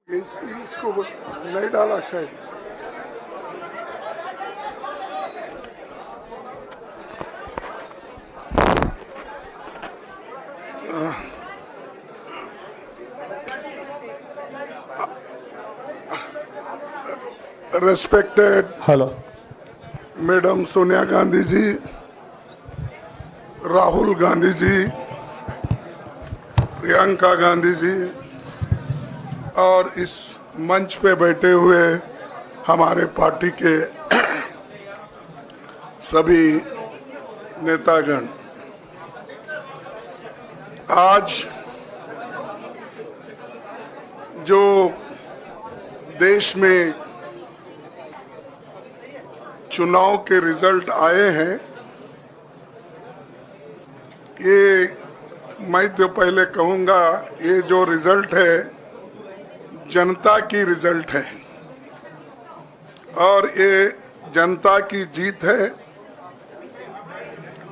इसको नहीं डाला शायद। Respected hello. Madam Sonia Gandhi ji, Rahul Gandhi ji, Priyanka Gandhi ji और इस मंच पे बैठे हुए हमारे पार्टी के सभी नेतागण, आज जो देश में चुनाव के रिजल्ट आए हैं, ये मैं तो पहले कहूंगा, ये जो रिजल्ट है जनता की रिजल्ट है और ये जनता की जीत है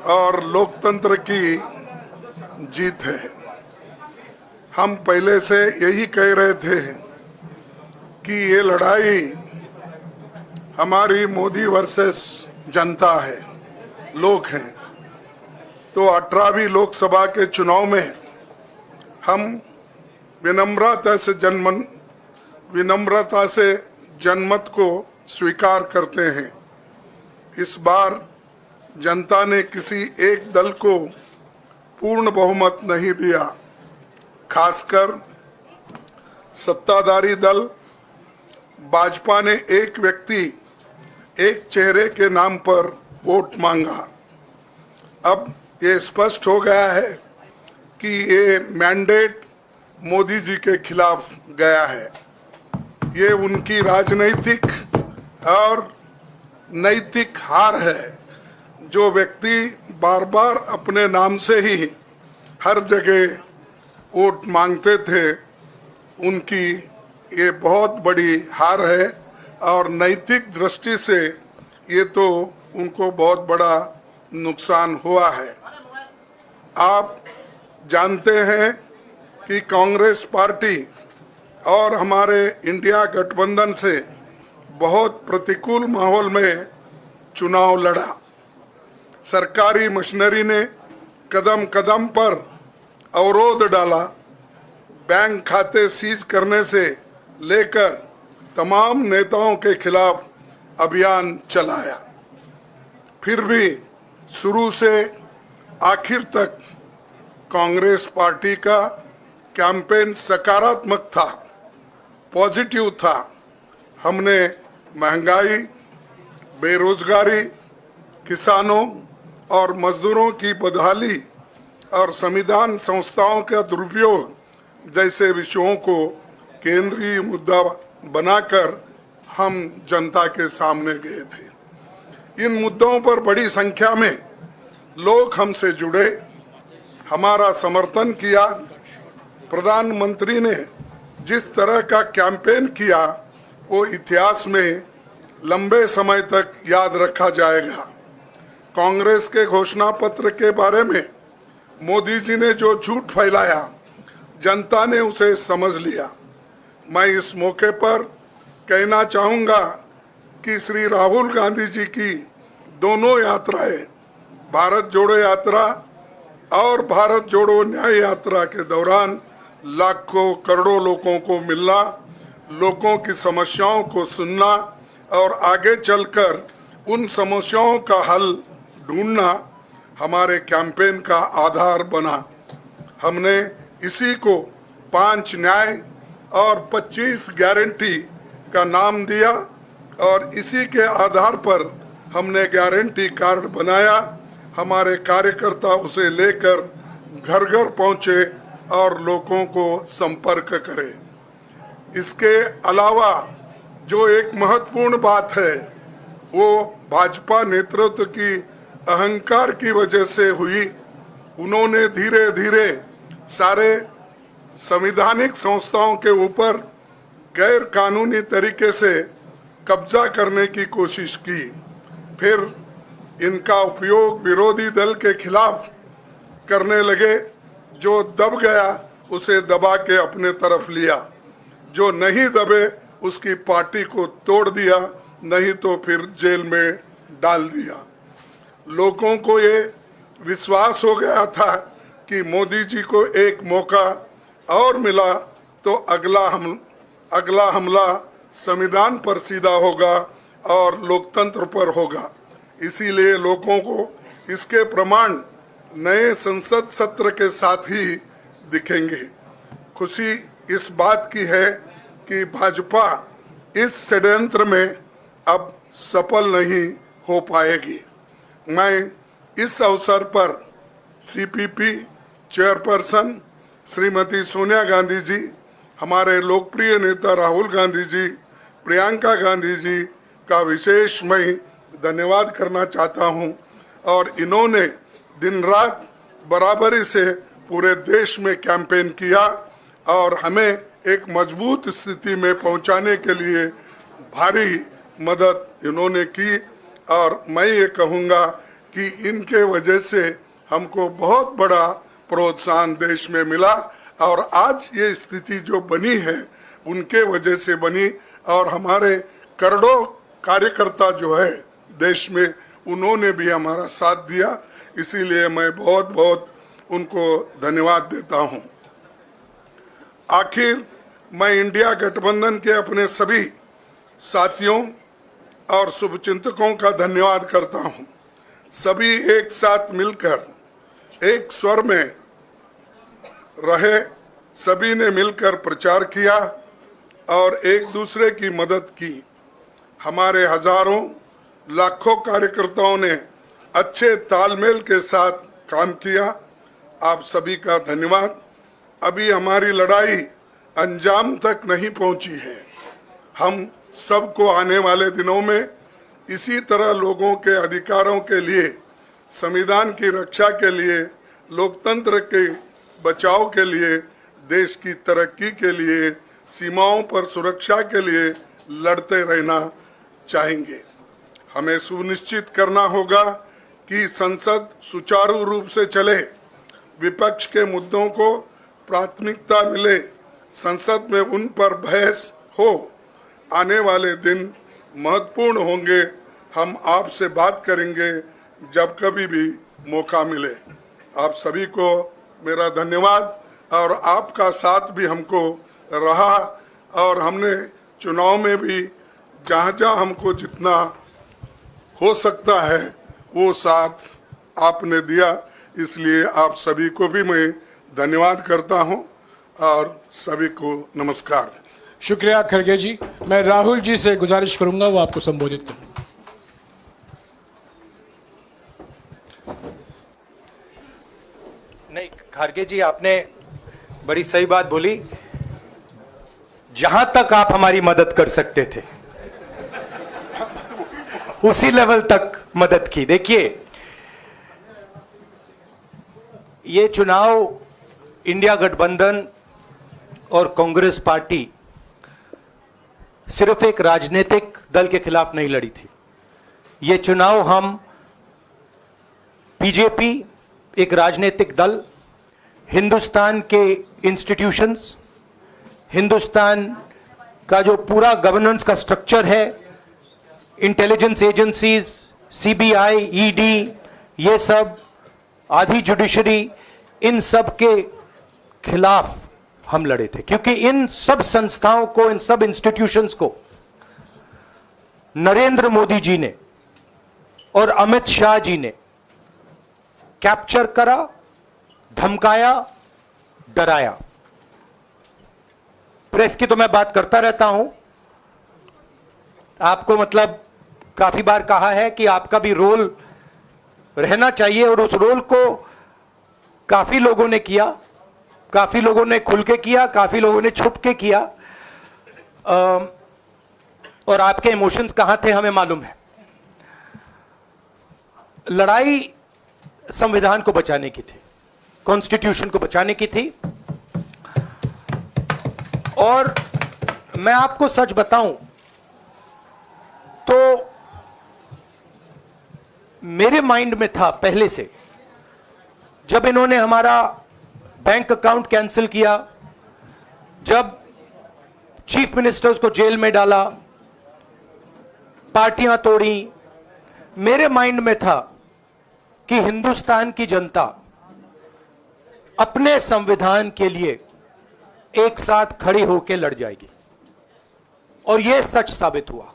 और लोकतंत्र की जीत है। हम पहले से यही कह रहे थे कि ये लड़ाई हमारी मोदी वर्सेस जनता है, लोग हैं। तो 18वीं लोकसभा के चुनाव में हम विनम्रता से जनमत को स्वीकार करते हैं। इस बार जनता ने किसी एक दल को पूर्ण बहुमत नहीं दिया, खासकर सत्ताधारी दल भाजपा ने एक व्यक्ति एक चेहरे के नाम पर वोट मांगा। अब ये स्पष्ट हो गया है कि ये मैंडेट मोदी जी के खिलाफ गया है। ये उनकी राजनीतिक और नैतिक हार है। जो व्यक्ति बार बार अपने नाम से ही हर जगह वोट मांगते थे, उनकी ये बहुत बड़ी हार है और नैतिक दृष्टि से ये तो उनको बहुत बड़ा नुकसान हुआ है। आप जानते हैं कि कांग्रेस पार्टी और हमारे इंडिया गठबंधन से बहुत प्रतिकूल माहौल में चुनाव लड़ा। सरकारी मशीनरी ने कदम कदम पर अवरोध डाला, बैंक खाते सीज करने से लेकर तमाम नेताओं के खिलाफ अभियान चलाया। फिर भी शुरू से आखिर तक कांग्रेस पार्टी का कैंपेन सकारात्मक था, पॉजिटिव था। हमने महंगाई, बेरोजगारी, किसानों और मजदूरों की बदहाली और संविधान संस्थाओं का दुरुपयोग जैसे विषयों को केंद्रीय मुद्दा बनाकर हम जनता के सामने गए थे। इन मुद्दों पर बड़ी संख्या में लोग हमसे जुड़े, हमारा समर्थन किया। प्रधानमंत्री ने जिस तरह का कैंपेन किया वो इतिहास में लंबे समय तक याद रखा जाएगा। कांग्रेस के घोषणा पत्र के बारे में मोदी जी ने जो झूठ फैलाया, जनता ने उसे समझ लिया। मैं इस मौके पर कहना चाहूँगा कि श्री राहुल गांधी जी की दोनों यात्राएं, भारत जोड़ो यात्रा और भारत जोड़ो न्याय यात्रा के दौरान लाखों करोड़ों लोगों को मिलना, लोगों की समस्याओं को सुनना और आगे चलकर उन समस्याओं का हल ढूंढना हमारे कैंपेन का आधार बना। हमने इसी को 5 न्याय और 25 गारंटी का नाम दिया और इसी के आधार पर हमने गारंटी कार्ड बनाया। हमारे कार्यकर्ता उसे लेकर घर घर पहुंचे और लोगों को संपर्क करे। इसके अलावा जो एक महत्वपूर्ण बात है वो भाजपा नेतृत्व की अहंकार की वजह से हुई। उन्होंने धीरे धीरे सारे संवैधानिक संस्थाओं के ऊपर गैर कानूनी तरीके से कब्जा करने की कोशिश की। फिर इनका उपयोग विरोधी दल के खिलाफ करने लगे। जो दब गया उसे दबा के अपने तरफ लिया। जो नहीं दबे उसकी पार्टी को तोड़ दिया, नहीं तो फिर जेल में डाल दिया। लोगों को ये विश्वास हो गया था कि मोदी जी को एक मौका और मिला तो अगला हमला संविधान पर सीधा होगा और लोकतंत्र पर होगा। इसीलिए लोगों को इसके प्रमाण नए संसद सत्र के साथ ही दिखेंगे। खुशी इस बात की है कि भाजपा इस षड्यंत्र में अब सफल नहीं हो पाएगी। मैं इस अवसर पर सीपीपी चेयरपर्सन श्रीमती सोनिया गांधी जी, हमारे लोकप्रिय नेता राहुल गांधी जी, प्रियंका गांधी जी का विशेष मैं धन्यवाद करना चाहता हूं। और इन्होंने दिन रात बराबरी से पूरे देश में कैंपेन किया और हमें एक मजबूत स्थिति में पहुंचाने के लिए भारी मदद इन्होंने की। और मैं ये कहूँगा कि इनके वजह से हमको बहुत बड़ा प्रोत्साहन देश में मिला और आज ये स्थिति जो बनी है उनके वजह से बनी। और हमारे करोड़ों कार्यकर्ता जो है देश में, उन्होंने भी हमारा साथ दिया। इसीलिए मैं बहुत बहुत उनको धन्यवाद देता हूं। आखिर मैं इंडिया गठबंधन के अपने सभी साथियों और शुभचिंतकों का धन्यवाद करता हूं। सभी एक साथ मिलकर एक स्वर में रहे, सभी ने मिलकर प्रचार किया और एक दूसरे की मदद की। हमारे हजारों लाखों कार्यकर्ताओं ने अच्छे तालमेल के साथ काम किया। आप सभी का धन्यवाद। अभी हमारी लड़ाई अंजाम तक नहीं पहुंची है। हम सबको आने वाले दिनों में इसी तरह लोगों के अधिकारों के लिए, संविधान की रक्षा के लिए, लोकतंत्र के बचाव के लिए, देश की तरक्की के लिए, सीमाओं पर सुरक्षा के लिए लड़ते रहना चाहेंगे। हमें सुनिश्चित करना होगा कि संसद सुचारू रूप से चले, विपक्ष के मुद्दों को प्राथमिकता मिले, संसद में उन पर बहस हो। आने वाले दिन महत्वपूर्ण होंगे। हम आपसे बात करेंगे जब कभी भी मौका मिले। आप सभी को मेरा धन्यवाद। और आपका साथ भी हमको रहा और हमने चुनाव में भी जहाँ जहाँ हमको जितना हो सकता है वो साथ आपने दिया। इसलिए आप सभी को भी मैं धन्यवाद करता हूं और सभी को नमस्कार। शुक्रिया खड़गे जी। मैं राहुल जी से गुजारिश करूंगा वो आपको संबोधित करें। नहीं, खड़गे जी आपने बड़ी सही बात बोली। जहां तक आप हमारी मदद कर सकते थे उसी लेवल तक मदद की। देखिए, ये चुनाव इंडिया गठबंधन और कांग्रेस पार्टी सिर्फ एक राजनीतिक दल के खिलाफ नहीं लड़ी थी। ये चुनाव हम बीजेपी, एक राजनीतिक दल, हिंदुस्तान के इंस्टीट्यूशंस, हिंदुस्तान का जो पूरा गवर्नेंस का स्ट्रक्चर है, इंटेलिजेंस एजेंसीज, सीबीआई, ईडी, ये सब, आधी जुडिशरी, इन सब के खिलाफ हम लड़े थे। क्योंकि इन सब संस्थाओं को, इन सब इंस्टीट्यूशंस को नरेंद्र मोदी जी ने और अमित शाह जी ने कैप्चर करा, धमकाया, डराया। प्रेस की तो मैं बात करता रहता हूं। आपको मतलब काफी बार कहा है कि आपका भी रोल रहना चाहिए, और उस रोल को काफी लोगों ने किया, काफी लोगों ने खुल के किया, काफी लोगों ने छुप के किया। और आपके इमोशंस कहां थे हमें मालूम है। लड़ाई संविधान को बचाने की थी, कॉन्स्टिट्यूशन को बचाने की थी। और मैं आपको सच बताऊं तो मेरे माइंड में था पहले से, जब इन्होंने हमारा बैंक अकाउंट कैंसिल किया, जब चीफ मिनिस्टर्स को जेल में डाला, पार्टियां तोड़ी। मेरे माइंड में था कि हिंदुस्तान की जनता अपने संविधान के लिए एक साथ खड़ी होकर लड़ जाएगी, और यह सच साबित हुआ।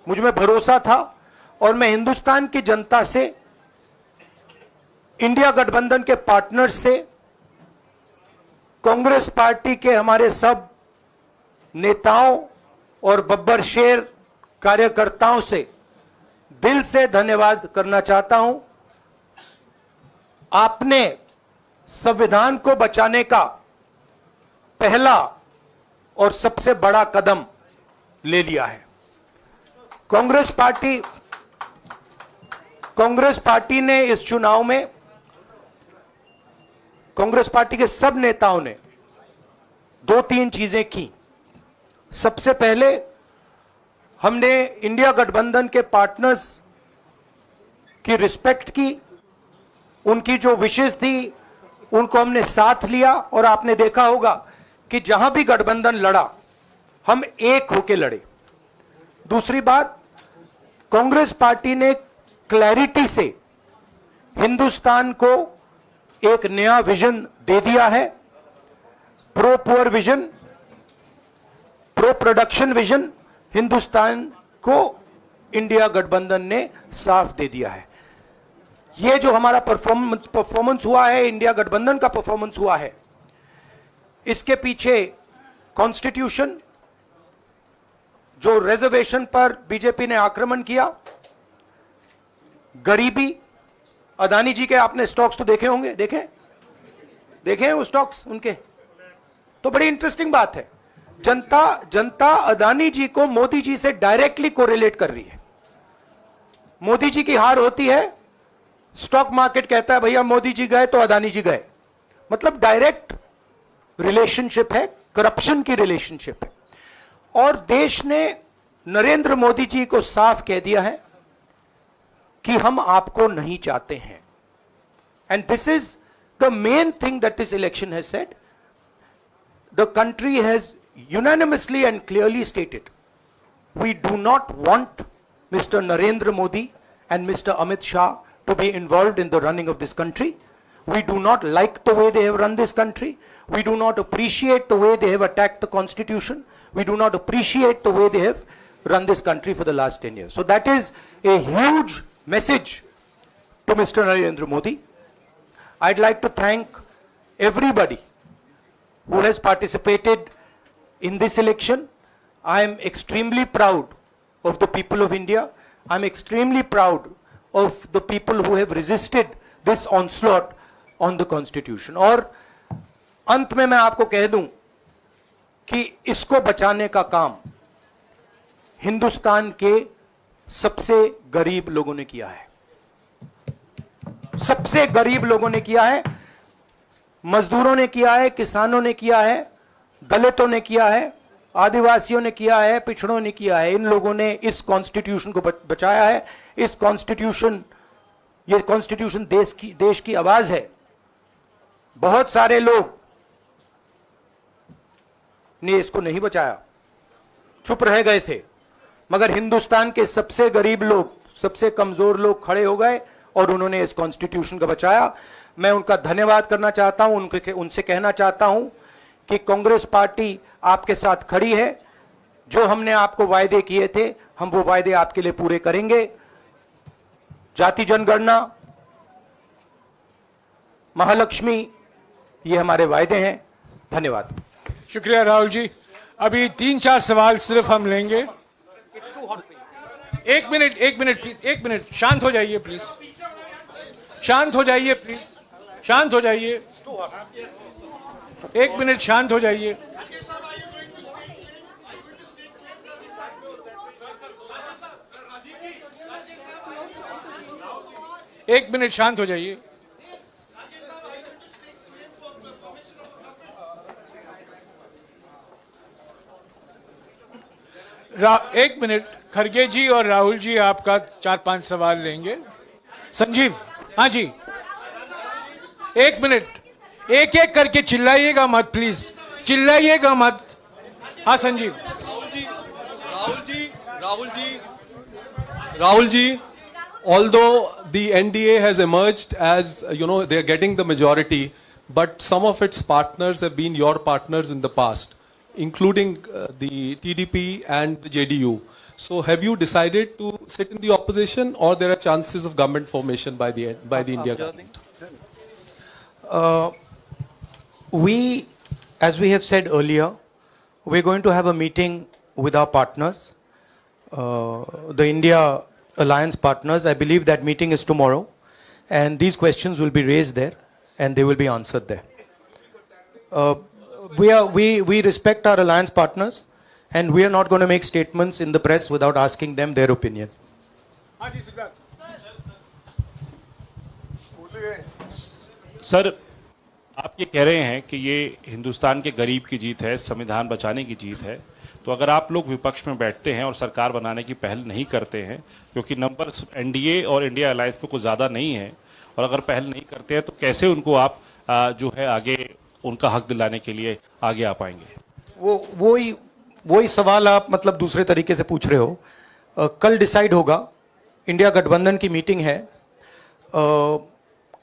मुझ में भरोसा था और मैं हिंदुस्तान की जनता से, इंडिया गठबंधन के पार्टनर्स से, कांग्रेस पार्टी के हमारे सब नेताओं और बब्बर शेर कार्यकर्ताओं से दिल से धन्यवाद करना चाहता हूं। आपने संविधान को बचाने का पहला और सबसे बड़ा कदम ले लिया है। कांग्रेस पार्टी ने इस चुनाव में, कांग्रेस पार्टी के सब नेताओं ने 2-3 चीजें की। सबसे पहले हमने इंडिया गठबंधन के पार्टनर्स की रिस्पेक्ट की, उनकी जो विशेष थी उनको हमने साथ लिया, और आपने देखा होगा कि जहां भी गठबंधन लड़ा हम एक होकर लड़े। दूसरी बात, कांग्रेस पार्टी ने क्लैरिटी से हिंदुस्तान को एक नया विजन दे दिया है, pro poor vision, pro production vision Hindustan को इंडिया गठबंधन ने साफ दे दिया है। यह जो हमारा परफॉर्मेंस हुआ है, इंडिया गठबंधन का परफॉर्मेंस हुआ है, इसके पीछे कॉन्स्टिट्यूशन, जो रिजर्वेशन पर बीजेपी ने आक्रमण किया, गरीबी, अदानी जी के आपने स्टॉक्स तो देखे होंगे, देखे हैं वो स्टॉक्स उनके, तो बड़ी इंटरेस्टिंग बात है। जनता अदानी जी को मोदी जी से डायरेक्टली कोरिलेट कर रही है। मोदी जी की हार होती है, स्टॉक मार्केट कहता है भैया मोदी जी गए तो अदानी जी गए, मतलब डायरेक्ट रिलेशनशिप है, करप्शन की रिलेशनशिप है। और देश ने नरेंद्र मोदी जी को साफ कह दिया है कि हम आपको नहीं चाहते हैं। And this is the main thing that this election has said. The country has unanimously and clearly stated, we do not want Mr. Narendra Modi and Mr. Amit Shah to be involved in the running of this country. We do not like the way they have run this country. We do not appreciate the way they have attacked the constitution. We do not appreciate the way they have run this country for the last 10 years. So that is a huge message to Mr. Narendra Modi. I'd like to thank everybody who has participated in this election. I am extremely proud of the people of India. I am extremely proud of the people who have resisted this onslaught on the constitution. और अंत में मैं आपको कह दूं कि इसको बचाने का काम हिंदुस्तान के सबसे गरीब लोगों ने किया है। सबसे गरीब लोगों ने किया है, मजदूरों ने किया है, किसानों ने किया है, दलितों ने किया है, आदिवासियों ने किया है, पिछड़ों ने किया है। इन लोगों ने इस कॉन्स्टिट्यूशन को बचाया है। इस कॉन्स्टिट्यूशन, ये कॉन्स्टिट्यूशन देश की आवाज है। बहुत सारे लोग ने इसको नहीं बचाया, चुप रह गए थे, मगर हिंदुस्तान के सबसे गरीब लोग, सबसे कमजोर लोग खड़े हो गए और उन्होंने इस कॉन्स्टिट्यूशन को बचाया। मैं उनका धन्यवाद करना चाहता हूं, उनसे कहना चाहता हूं कि कांग्रेस पार्टी आपके साथ खड़ी है। जो हमने आपको वायदे किए थे, हम वो वायदे आपके लिए पूरे करेंगे। जाति जनगणना, महालक्ष्मी, ये हमारे वायदे हैं। धन्यवाद। शुक्रिया राहुल जी। अभी 3-4 सवाल सिर्फ हम लेंगे। एक मिनट प्लीज, एक मिनट, शांत हो जाइए प्लीज, शांत हो जाइए प्लीज, शांत हो जाइए, एक मिनट शांत हो जाइए। एक मिनट शांत हो जाइए। एक मिनट, खड़गे जी और राहुल जी आपका 4-5 सवाल लेंगे। संजीव, हाँ जी, एक मिनट, एक एक करके चिल्लाइएगा मत प्लीज, चिल्लाइएगा मत, हाँ Sanjeev. Rahul ji, although the NDA has emerged as, they are getting the majority, but some of its partners have been your partners in the past, including the TDP and the JDU. So have you decided to sit in the opposition, or there are chances of government formation by the India government? As we have said earlier, we're going to have a meeting with our partners, the India Alliance partners. I believe that meeting is tomorrow, and these questions will be raised there, and they will be answered there. We respect our alliance partners, and we are not going to make statements in the press without asking them their opinion. हाँ जी Siddharth. Sir, आप ये कह रहे हैं कि ये हिंदुस्तान के गरीब की जीत है, संविधान बचाने की जीत है, तो अगर आप लोग विपक्ष में बैठते हैं और सरकार बनाने की पहल नहीं करते हैं, क्योंकि नंबर एनडीए और इंडिया अलायंस में कुछ ज़्यादा नहीं है, और अगर पहल नहीं करते हैं तो कैसे उनको आप जो है आगे उनका हक दिलाने के लिए आगे आ पाएंगे? वही सवाल आप मतलब दूसरे तरीके से पूछ रहे हो। कल डिसाइड होगा, इंडिया गठबंधन की मीटिंग है,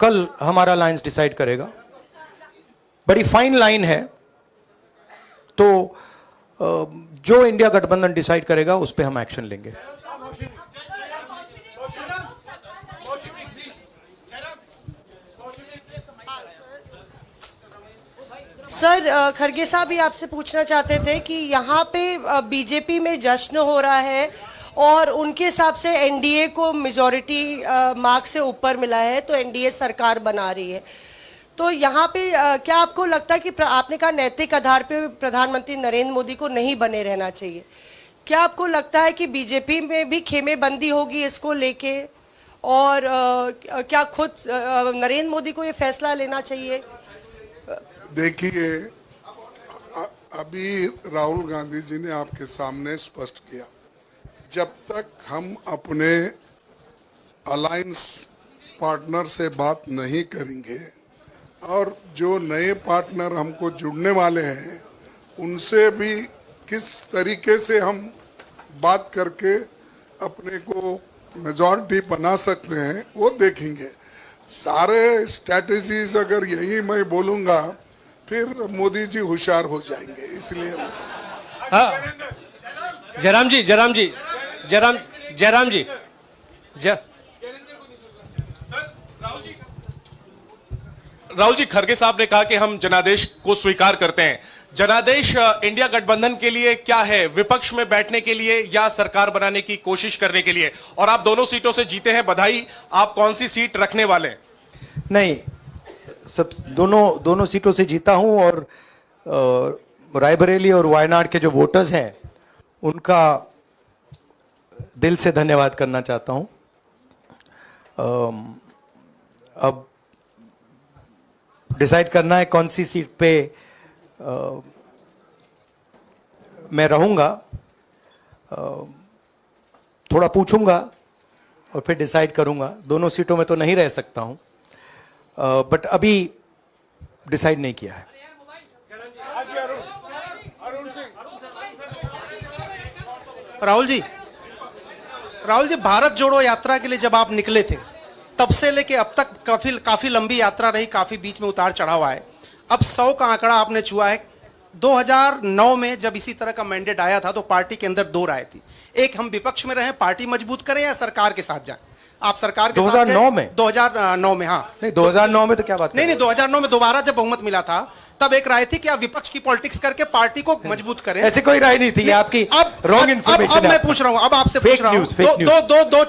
कल हमारा अलायंस डिसाइड करेगा। बड़ी फाइन लाइन है, तो जो इंडिया गठबंधन डिसाइड करेगा उस पे हम एक्शन लेंगे। सर, खरगे साहब भी आपसे पूछना चाहते थे कि यहाँ पे बीजेपी में जश्न हो रहा है और उनके हिसाब से एनडीए को मेजॉरिटी मार्क से ऊपर मिला है, तो एनडीए सरकार बना रही है। तो यहाँ पे क्या आपको लगता है कि आपने कहा नैतिक आधार पे प्रधानमंत्री नरेंद्र मोदी को नहीं बने रहना चाहिए, क्या आपको लगता है कि बीजेपी में भी खेमेबंदी होगी इसको लेके, और क्या खुद नरेंद्र मोदी को ये फैसला लेना चाहिए? देखिए, अभी राहुल गांधी जी ने आपके सामने स्पष्ट किया, जब तक हम अपने अलायंस पार्टनर से बात नहीं करेंगे और जो नए पार्टनर हमको जुड़ने वाले हैं उनसे भी किस तरीके से हम बात करके अपने को मेजॉरिटी बना सकते हैं वो देखेंगे। सारे स्ट्रैटेजीज अगर यही मैं बोलूँगा फिर मोदी जी होशियार हो जाएंगे, इसलिए जयराम जी राहुल जी, खरगे साहब ने कहा कि हम जनादेश को स्वीकार करते हैं। जनादेश इंडिया गठबंधन के लिए क्या है? विपक्ष में बैठने के लिए या सरकार बनाने की कोशिश करने के लिए? और आप दोनों सीटों से जीते हैं, बधाई। आप कौन सी सीट रखने वाले हैं? नहीं, सब दोनों सीटों से जीता हूं, और रायबरेली और वायनाड के जो वोटर्स हैं उनका दिल से धन्यवाद करना चाहता हूं। अब डिसाइड करना है कौन सी सीट पे मैं रहूंगा, थोड़ा पूछूंगा और फिर डिसाइड करूंगा। दोनों सीटों में तो नहीं रह सकता हूं, बट अभी डिसाइड नहीं किया है। राहुल जी, भारत जोड़ो यात्रा के लिए जब आप निकले थे तब से लेके अब तक काफी लंबी यात्रा रही, काफी बीच में उतार चढ़ाव आए। अब 100 का आंकड़ा आपने छुआ है। 2009 में जब इसी तरह का मैंडेट आया था तो पार्टी के अंदर दो राय थी, एक हम विपक्ष में रहें, पार्टी मजबूत करें, या सरकार के साथ जाएं। आप सरकार के 2009 में 2009 में हाँ नहीं, 2009 में तो क्या बात नहीं 2009 में दोबारा जब बहुमत मिला था तब एक राय थी कि आप विपक्ष की पॉलिटिक्स करके पार्टी को मजबूत करें। ऐसी कोई राय नहीं थी, आपकी रॉन्ग इंफॉर्मेशन। अब मैं पूछ रहा हूं, अब आपसे पूछ रहा हूं, दो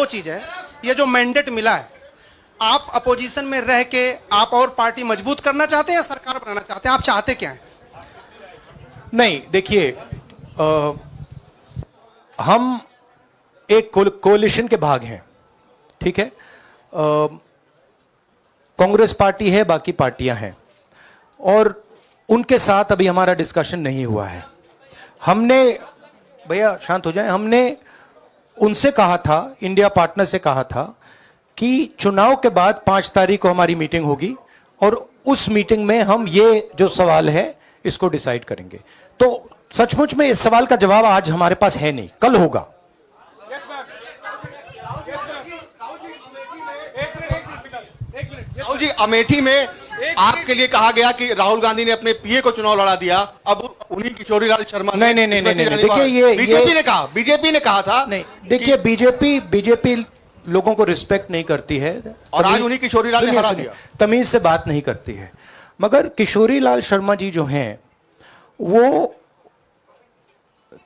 चीज है। ये जो मैंडेट मिला है, आप अपोजिशन में रह के आप और पार्टी मजबूत करना चाहते हैं या सरकार बनाना चाहते हैं? आप चाहते क्या है? नहीं, देखिए, हम एक कोalition के भाग हैं, ठीक है। कांग्रेस पार्टी है, बाकी पार्टियां हैं, और उनके साथ अभी हमारा डिस्कशन नहीं हुआ है। हमने, भैया शांत हो जाए, हमने उनसे कहा था, इंडिया पार्टनर से कहा था कि चुनाव के बाद 5 तारीख को हमारी मीटिंग होगी और उस मीटिंग में हम ये जो सवाल है इसको डिसाइड करेंगे। तो सचमुच में इस सवाल का जवाब आज हमारे पास है नहीं, कल होगा। राहुल जी, अमेठी में आपके लिए कहा गया कि राहुल गांधी ने अपने पीए को चुनाव लड़ा दिया, अब उन्हीं किशोरीलाल शर्मा नहीं, देखिए ये बीजेपी ने कहा था नहीं, देखिए बीजेपी लोगों को रिस्पेक्ट नहीं करती है और आज उन्हीं किशोरीलाल ने हरा दिया, तमीज से बात नहीं करती है। मगर किशोरीलाल शर्मा जी जो हैं वो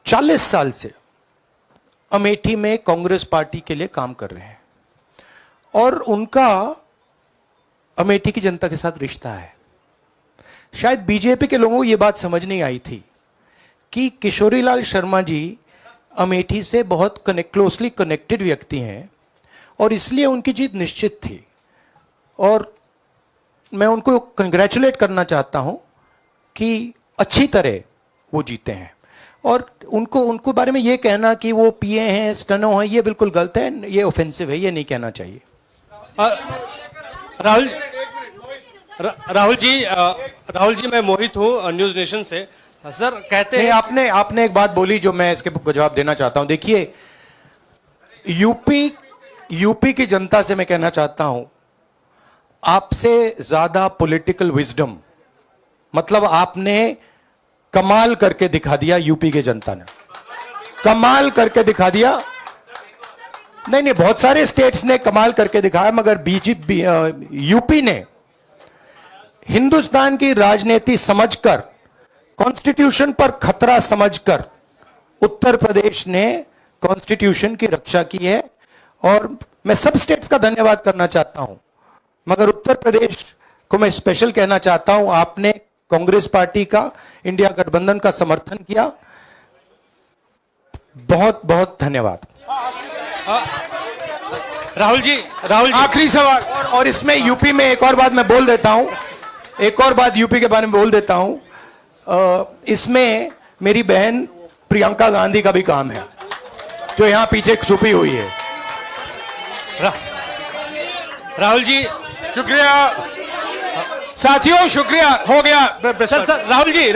40 साल से अमेठी में कांग्रेस पार्टी के लिए काम कर रहे हैं और उनका अमेठी की जनता के साथ रिश्ता है। शायद बीजेपी के लोगों को यह बात समझ नहीं आई थी कि किशोरीलाल शर्मा जी अमेठी से बहुत क्लोजली कनेक्टेड व्यक्ति हैं और इसलिए उनकी जीत निश्चित थी। और मैं उनको कंग्रेचुलेट करना चाहता हूं कि अच्छी तरह वो जीते हैं। और उनको बारे में ये कहना कि वो पीए हैं, स्टनो हैं, ये बिल्कुल गलत है, ये ऑफेंसिव है, ये नहीं कहना चाहिए। राहुल जी मैं मोहित हूँ न्यूज नेशन से। सर कहते हैं आपने एक बात बोली जो मैं इसके जवाब देना चाहता हूं। देखिए यूपी की जनता से मैं कहना चाहता हूं, आपसे ज्यादा पॉलिटिकल विजडम, मतलब आपने कमाल करके दिखा दिया। यूपी की जनता ने कमाल करके दिखा दिया। नहीं, बहुत सारे स्टेट्स ने कमाल करके दिखाया, मगर बीजेपी यूपी ने हिंदुस्तान की राजनीति समझकर, कॉन्स्टिट्यूशन पर खतरा समझकर उत्तर प्रदेश ने कॉन्स्टिट्यूशन की रक्षा की है। और मैं सब स्टेट्स का धन्यवाद करना चाहता हूं, मगर उत्तर प्रदेश को मैं स्पेशल कहना चाहता हूं, आपने कांग्रेस पार्टी का, इंडिया गठबंधन का समर्थन किया। बहुत बहुत धन्यवाद। राहुल जी आखिरी सवाल। और इसमें यूपी में एक और बात मैं बोल देता हूं, एक और बात यूपी के बारे में बोल देता हूं। इसमें मेरी बहन प्रियंका गांधी का भी काम है, जो यहां पीछे छुपी हुई है। राहुल जी शुक्रिया साथियों, शुक्रिया। हो गया सर राहुल जी